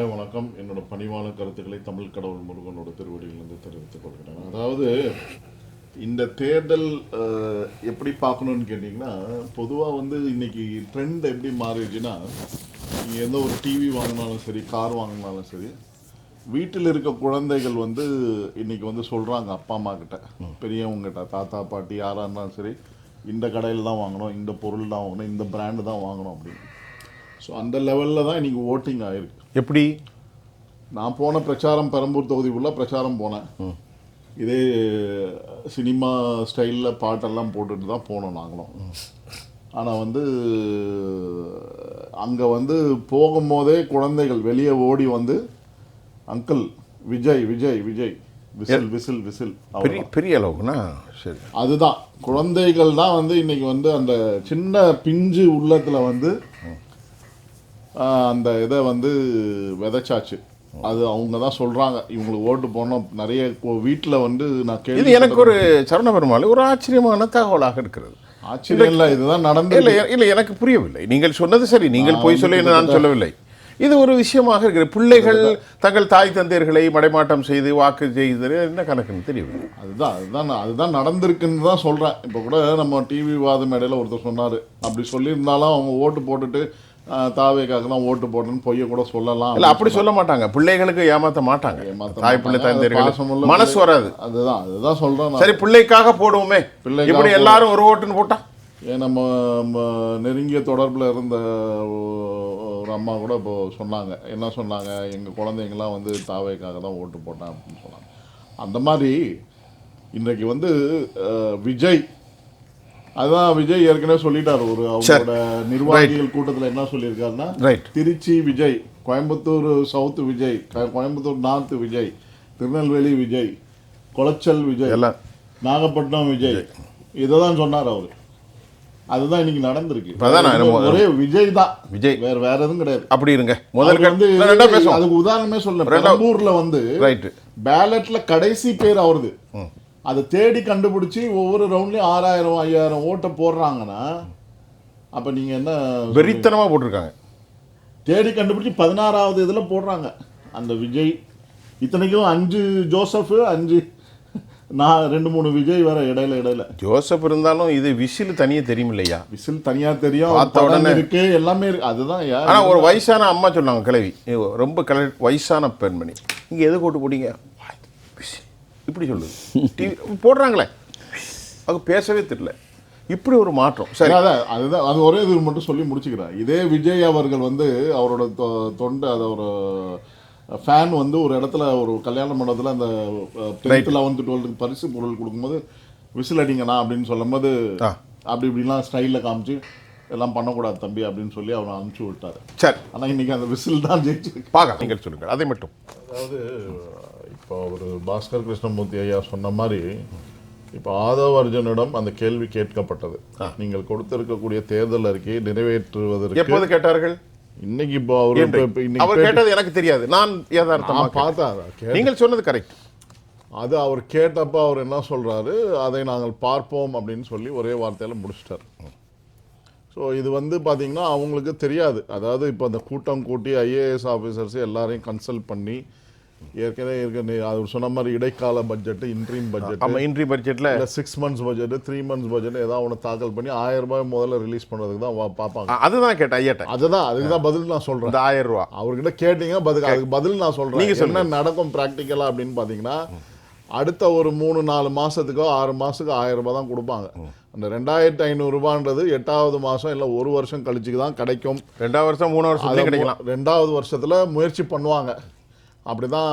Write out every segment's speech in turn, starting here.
காலை வணக்கம். என்னோட பணிவான கருத்துக்களை தமிழ் கடவுள் முருகனோட திருவடியிலிருந்து தெரிவித்துக் கொள்கிறேன். அதாவது இந்த தேர்தல் எப்படி பார்க்கணும்னு கேட்டிங்கன்னா, பொதுவாக வந்து இன்னைக்கு ட்ரெண்ட் எப்படி மாறிடுச்சுன்னா, நீங்கள் எந்த ஒரு டிவி வாங்கினாலும் சரி, கார் வாங்கினாலும் சரி, வீட்டில் இருக்க குழந்தைகள் வந்து இன்னைக்கு வந்து சொல்கிறாங்க அப்பா அம்மா கிட்ட, பெரியவங்ககிட்ட, தாத்தா பாட்டி யாராக இருந்தாலும் சரி, இந்த கடையில் தான் வாங்கணும், இந்த பொருள் தான் வாங்கணும், இந்த பிராண்டு தான் வாங்கணும் அப்படின்னு. ஸோ அந்த லெவலில் தான் இன்றைக்கி ஓட்டிங் ஆகிருக்கு. எப்படி? நான் போன பிரச்சாரம் பெரம்பூர் தொகுதி ஃபுல்லாக பிரச்சாரம் போனேன். இதே சினிமா ஸ்டைலில் பாட்டெல்லாம் போட்டுட்டு தான் போனோம் நாங்களும். ஆனால் வந்து அங்கே வந்து போகும்போதே குழந்தைகள் வெளியே ஓடி வந்து, uncle Vijay Vijay Vijay, whistle whistle whistle, பெரிய அளவுக்குன்னா சரி. அதுதான் குழந்தைகள் தான் வந்து இன்னைக்கு வந்து அந்த சின்ன பிஞ்சு உள்ளத்தில் வந்து அந்த இதை வந்து விதைச்சாச்சு. அது அவங்க தான் சொல்கிறாங்க, இவங்களுக்கு ஓட்டு போனோம். நிறைய வீட்டில் வந்து நான் இது எனக்கு ஒரு சரண பெருமாள் ஒரு ஆச்சரியமான தகவலாக இருக்கிறது. ஆச்சரியம் இல்லை, இதுதான் நடந்து இல்லை எனக்கு புரியவில்லை. நீங்கள் சொன்னது சரி, நீங்கள் போய் சொல்ல நான் சொல்லவில்லை. இது ஒரு விஷயமாக இருக்கிற பிள்ளைகள் தங்கள் தாய் தந்தையர்களை மடைமாட்டம் செய்து வாக்கு செய்து என்ன கணக்குன்னு தெரியவில்லை. அதுதான் நடந்திருக்குன்னு தான் சொல்கிறேன். இப்போ கூட நம்ம டிவி வாதம் இடையில ஒருத்தர் சொன்னார், அப்படி சொல்லியிருந்தாலும் அவங்க ஓட்டு போட்டுட்டு தாவேக்காக தான் ஓட்டு போட்டேன்னு பொய்ய கூட சொல்லலாம். இல்லை அப்படி சொல்ல மாட்டாங்க, பிள்ளைகளுக்கு ஏமாற்ற மாட்டாங்க. தாய் பிள்ளை தந்தையர்கள் மனசு வராது. அதுதான் சொல்கிறேன். சரி, பிள்ளைக்காக போடுவோமே, பிள்ளை இப்படி எல்லாரும் ஒரு ஓட்டுன்னு போட்டா. நம்ம நெருங்கிய தொடர்பில் இருந்த ஒரு அம்மா கூட இப்போ சொன்னாங்க, என்ன சொன்னாங்க, எங்கள் குழந்தைங்களாம் வந்து தாவேக்காக தான் ஓட்டு போட்டேன் அப்படின்னு சொன்னாங்க. அந்த மாதிரி இன்றைக்கு வந்து விஜய், அதுதான் விஜய் ஏற்கனவே சொல்லிட்டார். ஒரு அவரோட நிர்வாகிகள் கூட்டத்தில் என்ன சொல்லியிருக்காருன்னா, திருச்சி விஜய், கோயம்புத்தூர் சவுத் விஜய், கோயம்புத்தூர் நார்த் விஜய், திருநெல்வேலி விஜய், குளச்சல் விஜய், நாகப்பட்டினம் விஜய், இதை தான் சொன்னார் அவர். அதுதான் இன்னைக்கு நடந்திருக்கு. ஒரே விஜய் தான், விஜய், வேற எதுவும் கிடையாது. அப்படி இருங்க. முதல்ல வந்து அதுக்கு உதாரணமே சொல்ல, பெரம்பூர்ல வந்து பேலட்ல கடைசி பேர் அவருது. அதை தேடி கண்டுபிடிச்சி ஒவ்வொரு ரவுண்ட்லயும் 6000 5000 ஓட்டை போடுறாங்கன்னா, அப்ப நீங்க என்ன வெறித்தனமா போட்டிருக்காங்க. தேடி கண்டுபிடிச்சி 16வது இதுல போடுறாங்க அந்த விஜய். இத்தனைக்கும் 5 ஜோசப், 5 நான் 2-3 விஜய் வேற இடையில. ஜோசப் இருந்தாலும் இது விசில் தனியா தெரியும் இல்லையா? விசில் தனியா தெரியும், இருக்கு, எல்லாமே இருக்கு. அதுதான். ஆனா ஒரு வயசான அம்மா சொன்னாங்க, கிழவி, ரொம்ப வயசான பெண்மணி, இங்க எது போட்டு போட்டீங்க இப்படி சொல்லுது. டிவி போடுறாங்களே, அது பேசவே தெரியல. இப்படி ஒரு மாற்றம். சரி, அதுதான். அது ஒரே இது மட்டும் சொல்லி முடிச்சுக்கிறேன். இதே விஜய் அவர்கள் வந்து அவரோட தொண்டு, அதை ஒரு ஃபேன் வந்து ஒரு இடத்துல ஒரு கல்யாண மண்டபத்தில் அந்த 10th 11th 12th பரிசு பொருள் கொடுக்கும்போது விசில் அடிங்கண்ணா அப்படின்னு சொல்லும் போது அப்படி இப்படிலாம் ஸ்டைலில் காமிச்சு எல்லாம் பண்ணக்கூடாது தம்பி அப்படின்னு சொல்லி அவனை அனுப்பிச்சு விட்டாரு. சரி, ஆனால் இன்னைக்கு அந்த விசில் தான் ஜெயிச்சு பார்க்க. நீங்கள் சொல்லுங்கள் அதை மட்டும். அதாவது இப்போ ஒரு பாஸ்கர் கிருஷ்ணமூர்த்தி ஐயா சொன்ன மாதிரி, இப்போ ஆதவ அர்ஜுனிடம் அந்த கேள்வி கேட்கப்பட்டது, நீங்கள் கொடுத்திருக்கக்கூடிய தேர்தல் அறிக்கையை நிறைவேற்றுவதற்கு எப்போது கேட்டார்கள்? இன்னைக்கு. இப்போ அவர் கேட்டது எனக்கு தெரியாது, நான் யதார்த்தமாக பார்த்தா. நீங்கள் சொன்னது கரெக்ட். அது அவர் கேட்டப்ப அவர் என்ன சொல்றாரு, அதை நாங்கள் பார்ப்போம் அப்படின்னு சொல்லி ஒரே வார்த்தையில முடிச்சிட்டார். ஸோ இது வந்து பார்த்தீங்கன்னா அவங்களுக்கு தெரியாது. அதாவது இப்போ அந்த கூட்டம் கூட்டி ஐஏஎஸ் ஆஃபீஸர்ஸ் எல்லாரையும் கன்சல்ட் பண்ணி ஏற்கனவே அவர் சொன்ன மாதிரி இடைக்கால பட்ஜெட், இன்ட்ரீம் பட்ஜெட், இன்ட்ரி பட்ஜெட்டில் 6 months பட்ஜெட், 3 months பட்ஜெட் ஏதாவது ஒன்று தாக்கல் பண்ணி 1000 ரூபாய் முதல்ல ரிலீஸ் பண்ணுறதுக்கு தான் பார்ப்பாங்க. அதுதான் கேட்டேன் ஐயாட்ட. அதுக்கு தான் பதில் நான் சொல்கிறேன். 1000 ரூபா அவர்கிட்ட கேட்டீங்க, அதுக்கு பதில் நான் சொல்கிறேன். நீங்கள் என்ன நடக்கும் ப்ராக்டிக்கலாக அப்படின்னு பார்த்தீங்கன்னா, அடுத்த ஒரு 3-4 மாதத்துக்கோ 6 மாதத்துக்கு 1000 ரூபாய் தான் கொடுப்பாங்க. அந்த 2500 ரூபான்றது 8வது மாதம் இல்லை 1 வருஷம் கழிச்சுக்கு தான் கிடைக்கும். 2வது வருஷம் 3 வருஷம் கிடைக்கலாம். 2வது வருஷத்தில் முயற்சி பண்ணுவாங்க. அப்படிதான்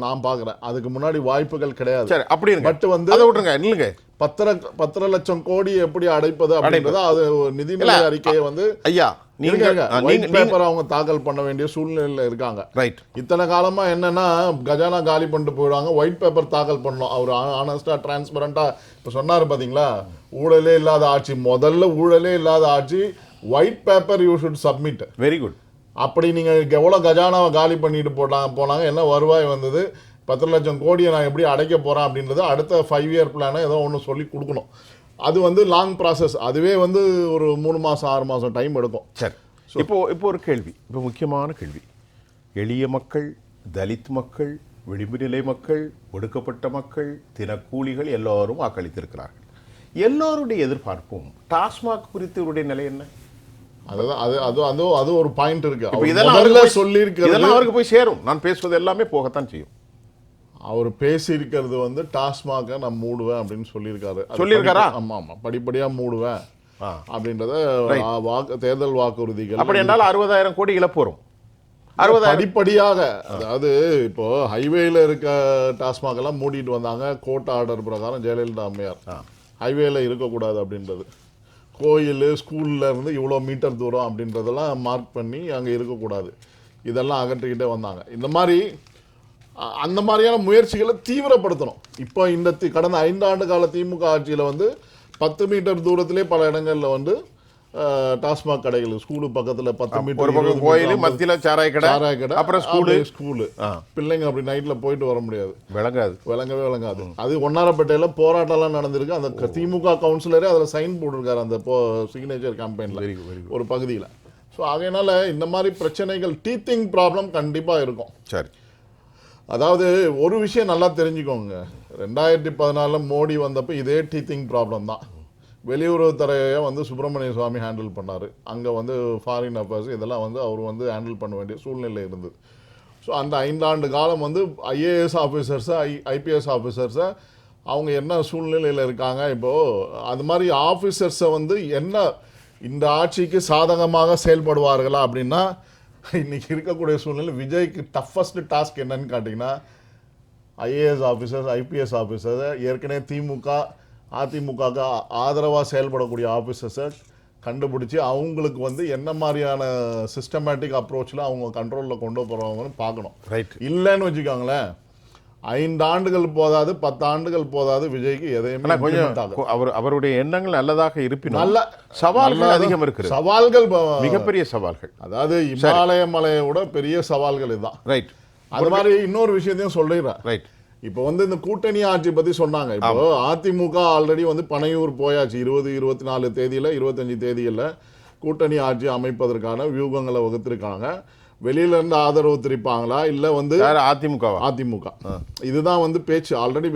நான் பார்க்குறேன். அதுக்கு முன்னாடி வாய்ப்புகள் கிடையாது. சரி, அப்படி பட் வந்து அதை விட்டுருங்க. இல்லைங்க, 10 லட்சம் கோடி எப்படி அடைப்பது அப்படின்றத அது நிதிநிலை அறிக்கையை வந்து ஐயா ஒயிட் பேப்பர் அவங்க தாக்கல் பண்ண வேண்டிய சூழ்நிலையில் இருக்காங்க. ரைட். இத்தனை காலமா என்னன்னா கஜானா காலி பண்ணிட்டு போயிடுவாங்க, ஒயிட் பேப்பர் தாக்கல் பண்ணணும். அவர் ஆனஸ்டா டிரான்ஸ்பரண்டா இப்போ சொன்னார் பார்த்தீங்களா, ஊழலே இல்லாத ஆட்சி, முதல்ல ஊழலே இல்லாத ஆட்சி, white paper you should submit. Very good. அப்படி நீங்கள் எவ்வளோ கஜானாவை காலி பண்ணிட்டு போனாங்க, என்ன வருவாய் வந்தது, 10 லட்சம் கோடியை நான் எப்படி அடைக்க போகிறேன் அப்படின்றது அடுத்த 5 year பிளானை ஏதோ ஒன்று சொல்லி கொடுக்கணும். அது வந்து லாங் ப்ராசஸ். அதுவே வந்து ஒரு 3 மாதம் 6 மாதம் டைம் எடுக்கும். சரி, இப்போ ஒரு கேள்வி, இப்போ முக்கியமான கேள்வி. எளிய மக்கள், தலித் மக்கள், விளிம்பு நிலை மக்கள், ஒடுக்கப்பட்ட மக்கள், தினக்கூலிகள் எல்லோரும் வாக்களித்திருக்கிறார்கள். எல்லோருடைய எதிர்பார்ப்பும் டாஸ்மாக் குறித்து இவருடைய நிலை என்ன? அதுதான் அது ஒரு பாயிண்ட் இருக்கு. இப்ப இதெல்லாம் சொல்லியிருக்கிறது அவருக்கு போய் சேரும். நான் பேசுவது எல்லாமே போகத்தான் செய்யும். அவர் பேசியிருக்கிறது வந்து டாஸ்மாக நான் மூடுவேன் அப்படின்னு சொல்லியிருக்காரா? ஆமா படிப்படியா மூடுவேன் அப்படின்றத தேர்தல் வாக்குறுதிகள். அப்படி என்றால் 60,000 கோடி இழப்பு வரும். படிப்படியாக, அதாவது இப்போ ஹைவேல இருக்க டாஸ்மாக் எல்லாம் மூடிட்டு வந்தாங்க. கோர்ட் ஆர்டர் பிரகாரம் ஜெயலலிதா அம்மையார் ஹைவேல இருக்கக்கூடாது அப்படின்றது, கோயில் ஸ்கூல்ல இருந்து இவ்வளோ மீட்டர் தூரம் அப்படின்றதெல்லாம் மார்க் பண்ணி அங்கே இருக்கக்கூடாது, இதெல்லாம் அகற்றிக்கிட்டே வந்தாங்க. இந்த மாதிரி அந்த மாதிரியான முயற்சிகளை தீவிரப்படுத்தணும். இப்போ இந்த கடந்த 5 ஆண்டு கால திமுக ஆட்சியில் வந்து 10 மீட்டர் தூரத்திலே பல இடங்களில் வந்து டாஸ்மாக் கடைகள், ஸ்கூலு பக்கத்தில் 10 மீட்டர் கோயில் மத்தியில் சாராய கடை, அப்புறம் ஸ்கூலு பிள்ளைங்க அப்படி நைட்டில் போயிட்டு வர முடியாது, விளங்கவே விளங்காது. அது ஒன்னாரப்பேட்டையில் போராட்டம்லாம் நடந்திருக்கு. அந்த திமுக கவுன்சிலரே அதில் சைன் போட்டிருக்காரு அந்த சிக்னேச்சர் கேம்பெயினில் ஒரு பகுதியில். ஸோ அதனால இந்த மாதிரி பிரச்சனைகள், டீத்திங் ப்ராப்ளம் கண்டிப்பாக இருக்கும். சரி, அதாவது ஒரு விஷயம் நல்லா தெரிஞ்சுக்கோங்க, 2014 மோடி வந்தப்போ இதே டீத்திங் ப்ராப்ளம் தான். வெளியுறவுத்துறையை வந்து சுப்பிரமணிய சுவாமி ஹேண்டில் பண்ணார். அங்கே வந்து ஃபாரின் அஃபேர்ஸ் இதெல்லாம் வந்து அவர் வந்து ஹேண்டில் பண்ண வேண்டிய சூழ்நிலை இருந்தது. ஸோ அந்த 5 ஆண்டு காலம் வந்து ஐஏஎஸ் ஆஃபீஸர்ஸை, ஐபிஎஸ் ஆஃபீஸர்ஸை அவங்க என்ன சூழ்நிலையில் இருக்காங்க இப்போது, அது மாதிரி ஆஃபீஸர்ஸை வந்து என்ன இந்த ஆட்சிக்கு சாதகமாக செயல்படுவார்களா அப்படின்னா, இன்னைக்கு இருக்கக்கூடிய சூழ்நிலை விஜய்க்கு டஃபஸ்ட் டாஸ்க் என்னன்னு கேட்டிங்கன்னா, ஐஏஎஸ் ஆஃபீஸர்ஸ், ஐபிஎஸ் ஆஃபீஸர்ஸை ஏற்கனவே திமுக அதிமுகவுக்கு ஆதரவாக செயல்படக்கூடிய ஆஃபீஸர்ஸை கண்டுபிடிச்சி அவங்களுக்கு வந்து என்ன மாதிரியான சிஸ்டமேட்டிக் அப்ரோச்சில் அவங்க கண்ட்ரோலில் கொண்டு போகிறவங்கன்னு பார்க்கணும். இல்லைன்னு வச்சுக்கோங்களேன், 5 ஆண்டுகள் போதாது, 10 ஆண்டுகள் போதாது விஜய்க்கு எதையுமே. அவருடைய எண்ணங்கள் நல்லதாக இருப்பினும் நல்ல சவால்கள் அதிகம் இருக்கு. சவால்கள் மிகப்பெரிய சவால்கள், அதாவது இமாலய மலையோட பெரிய சவால்கள் இதுதான். ரைட். அது மாதிரி இன்னொரு விஷயத்தையும் சொல்லிடுறேன். ரைட். இப்போ வந்து இந்த கூட்டணி ஆட்சி பத்தி சொன்னாங்க. இப்போ அதிமுக ஆல்ரெடி வந்து பனையூர் போயாச்சு. 20, 24 தேதியில 25 தேதியில கூட்டணி ஆட்சி அமைப்பதற்கான வியூகங்களை வகுத்திருக்காங்க. வெளியில இருந்து ஆதரவு தெரிவிப்பாங்களா இல்ல வந்து அதிமுக இதுதான் வந்து பேச்சு. Already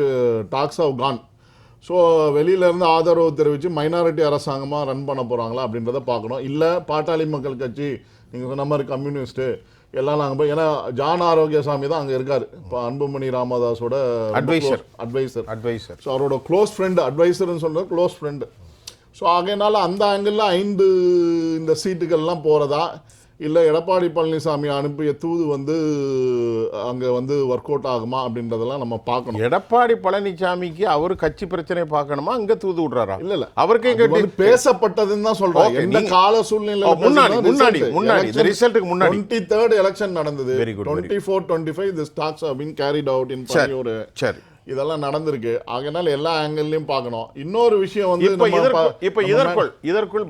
talks of gone. So வெளியில இருந்து ஆதரவு தெரிவித்து மைனாரிட்டி அரசாங்கமாக ரன் பண்ண போறாங்களா அப்படின்றத பார்க்கணும். இல்லை பாட்டாளி மக்கள் கட்சி, நீங்கள் சொன்ன மாதிரி கம்யூனிஸ்ட்டு எல்லாம் நாங்கள் போய், ஏன்னா ஜான் ஆரோக்கியசாமி தான் அங்கே இருக்காரு. இப்போ அன்புமணி ராமதாஸோட அட்வைசர். ஸோ அவரோட க்ளோஸ் ஃப்ரெண்டு, அட்வைசர்னு சொல்கிறது க்ளோஸ் ஃப்ரெண்டு. ஸோ ஆகையினால அந்த ஆங்கிளில் 5 இந்த சீட்டுகள்லாம் போகிறதா, இல்லை எடப்பாடி பழனிசாமி அனுப்பிய தூது வந்து அங்கே வந்து ஒர்க் அவுட் ஆகுமா அப்படின்றதெல்லாம் நம்ம பார்க்கணும். எடப்பாடி பழனிசாமிக்கு அவர் கட்சி பிரச்சனை பார்க்கணுமா, அங்கே தூது விடுறாரா? இல்லை அவருக்கு பேசப்பட்டதுன்னு தான் சொல்றாங்க. எந்த கால சூழ்நிலை முன்னாடி 23rd எலெக்ஷன் நடந்தது. 24, 25 this talks have been carried out in ஒரு இதெல்லாம் நடந்திருக்கு. அதனால எல்லா ஆங்கிள்லயும் பார்க்கணும். இன்னொரு விஷயம் வந்து இதற்குள்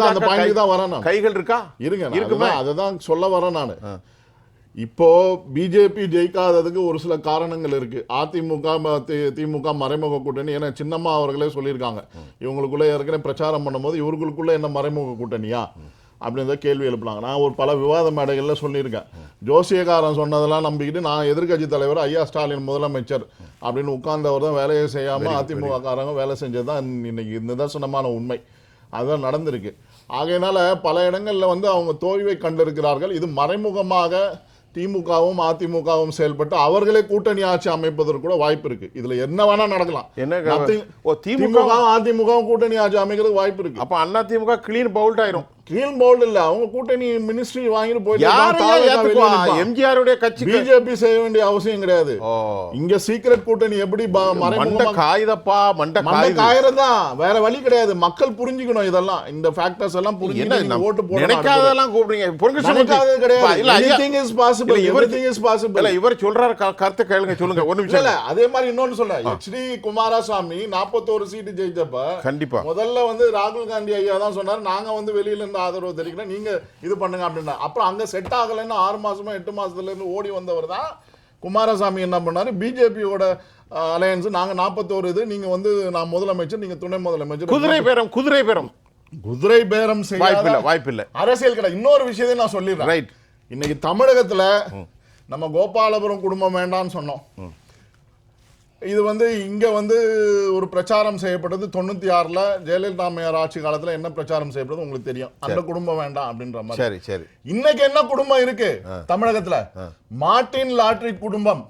அந்த பாயிண்ட் தான் வரேன். கைகள் இருக்கா? இருங்க, அதான் சொல்ல வரேன் நான். இப்போ பிஜேபி ஜெயிக்காததுக்கு ஒரு சில காரணங்கள் இருக்கு. அதிமுக திமுக மறைமுக கூட்டணி. ஏன்னா சின்னம்மா அவர்களே சொல்லியிருக்காங்க, இவங்களுக்குள்ள ஏற்கனவே பிரச்சாரம் பண்ணும்போது இவர்களுக்குள்ள என்ன மறைமுக கூட்டணியா அப்படின்றத கேள்வி எழுப்பினாங்க. நான் ஒரு பல விவாத மேடைகளில் சொல்லியிருக்கேன். ஜோசியக்காரன் சொன்னதெல்லாம் நம்பிக்கிட்டு நான் எதிர்கட்சி தலைவர் ஐயா ஸ்டாலின் முதலமைச்சர் அப்படின்னு உட்கார்ந்தவர் தான் வேலையை செய்யாமல் அதிமுக காரங்க வேலை செஞ்சது தான் இன்னைக்கு நிதர்சனமான உண்மை. அதுதான் நடந்திருக்கு. ஆகையினால பல இடங்களில் வந்து அவங்க தோல்வியை கண்டிருக்கிறார்கள். இது மறைமுகமாக திமுகவும் அதிமுகவும் செயல்பட்டு அவர்களே கூட்டணி ஆட்சி அமைப்பதற்கு கூட வாய்ப்பு இருக்கு. இதுல என்ன வேணா நடக்கலாம். திமுக அதிமுகவும் கூட்டணி ஆட்சி அமைக்கிறது வாய்ப்பு இருக்கு. அப்ப அண்ணா திமுக கிளீன் பவுல்ட் ஆயிரும். கிளீன் பவுல்ட் இல்ல, அவங்க கூட்டணி மினிஸ்ட்ரி வாங்கிட்டு போயிட்டு எம்ஜிஆருடைய கட்சி பிஜேபி செய்ய வேண்டிய அவசியம் கிடையாது. இங்க சீக்ரெட் கூட்டணி எப்படி காயறதா, வேற வழி கிடையாது. மக்கள் புரிஞ்சுக்கணும் இதெல்லாம், இந்த ஃபேக்டர்ஸ் எல்லாம் புரிஞ்சுக்கணும். ஓட்டு போடாதெல்லாம் இவர் சொல்றாரு கருத்து கேளுங்க, சொல்லுங்க. ஒரு நிமிஷம் இல்ல, அதே மாதிரி இன்னொன்னு சொல்றேன். HD குமாரசாமி 41 சீட்டு ஜெயிச்சப்ப கண்டிப்பா முதல்ல வந்து ராகுல் காந்தி ஐயா தான் சொன்னாரு, நாங்க வந்து வெளியில இருந்து ஆதரவு தெரிவிக்கிறேன், நீங்க இது பண்ணுங்க அப்படின்னா. அப்புறம் அங்க செட் ஆகலைன்னு 6 மாசமா 8 மாசத்துல இருந்து ஓடி வந்தவர் தான் குமாரசாமி. என்ன பண்ணாரு, பிஜேபியோட அலையன்ஸ் நாங்க 41 இது, நீங்க வந்து நான் முதலமைச்சர், நீங்க துணை முதலமைச்சர். குதிரை பேரம் செய்ய வாய்ப்பில்லை. அரசியல் கிடையாது. இன்னொரு விஷயத்தை நான் சொல்லிடுறேன். இன்னைக்கு தமிழகத்துல நம்ம கோபாலபுரம் குடும்பம் வேண்டாம்னு சொன்னோம். இது வந்து இங்க வந்து ஒரு பிரச்சாரம் செய்யப்பட்டது 96ல ஜெயலலிதா அம்மையார் ஆட்சி காலத்துல என்ன பிரச்சாரம் செய்யப்பட்டது உங்களுக்கு தெரியும். அந்த குடும்பம் வேண்டாம் அப்படின்ற மாதிரி. சரி சரி. இன்னைக்கு என்ன குடும்பம் இருக்கு தமிழகத்துல? மார்ட்டின் லாட்டரி குடும்பம்.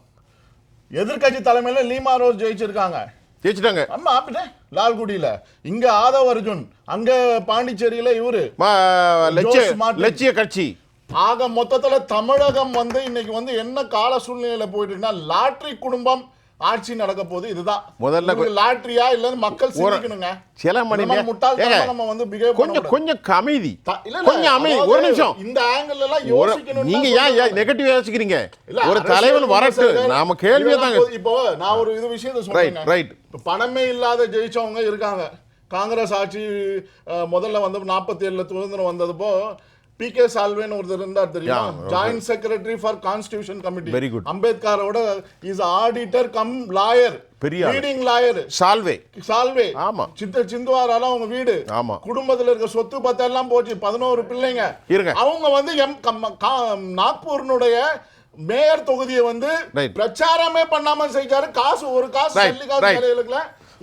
எதிர்க்கட்சி தலைமையில லீமா ரோஸ் ஜெயிச்சிருக்காங்க. ஜெயிச்சிட்டாங்க. ஆமா அப்படியே லால்குடியில. இங்க ஆதவ் அர்ஜுன், அங்க பாண்டிச்சேரியில இவரு லட்சிய கட்சி. ஆக மொத்தத்துல தமிழகம் வந்து இன்னைக்கு வந்து என்ன கால சூழ்நிலையில போயிட்டு இருக்குன்னா லாட்டரி குடும்பம் ஆட்சி நடக்க போகுது. இதுதான் முதல்ல லாட்டரியா இல்ல மக்கள் சிந்திக்கணுங்க. சில மணி நம்ம வந்து பிஹேவ் கொஞ்சம் அமைதி, கொஞ்சம் அமைதி. ஒரு நிமிஷம். இந்த ஆங்கிள் எல்லாம் யோசிக்கணும். நீங்க ஏன் நெகட்டிவ் யோசிக்கிறீங்க? ஒரு தலைவன் வரட்டு, நாம கேள்வியே தாங்க. இப்போ நான் ஒரு இது விஷயத்தை சொல்றேன். ரைட். பணமே இல்லாத ஜெயிச்சவங்க இருக்காங்க. காங்கிரஸ் ஆட்சி முதல்ல வந்து 47ல சுதந்திரம் வந்ததுப்போ பி.கே. சால்வேன்னு ஒருத்தர் இருந்தார் தெரியுமா? Joint secretary for constitution committee. Very good. அம்பேத்கரோட இஸ் ஆடிட்டர் கம் லாயர், பெரிய லீடிங் லாயர். சால்வே. ஆமா. சிந்துவாரால அவங்க வீடு. ஆமா. குடும்பத்துல இருக்க சொத்து பத்து எல்லாம் போச்சு. 11 பிள்ளைங்க இருங்க. அவங்க வந்து நாக்பூர்னுடைய மேயர் தொகுதியை வந்து பிரச்சாரமே பண்ணாம செஞ்சாரு. காசு ஒரு காசு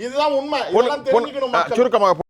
இதுதான் உண்மை. இதெல்லாம் தெரிஞ்சுக்கணும் மக்கள். சுருக்கமாக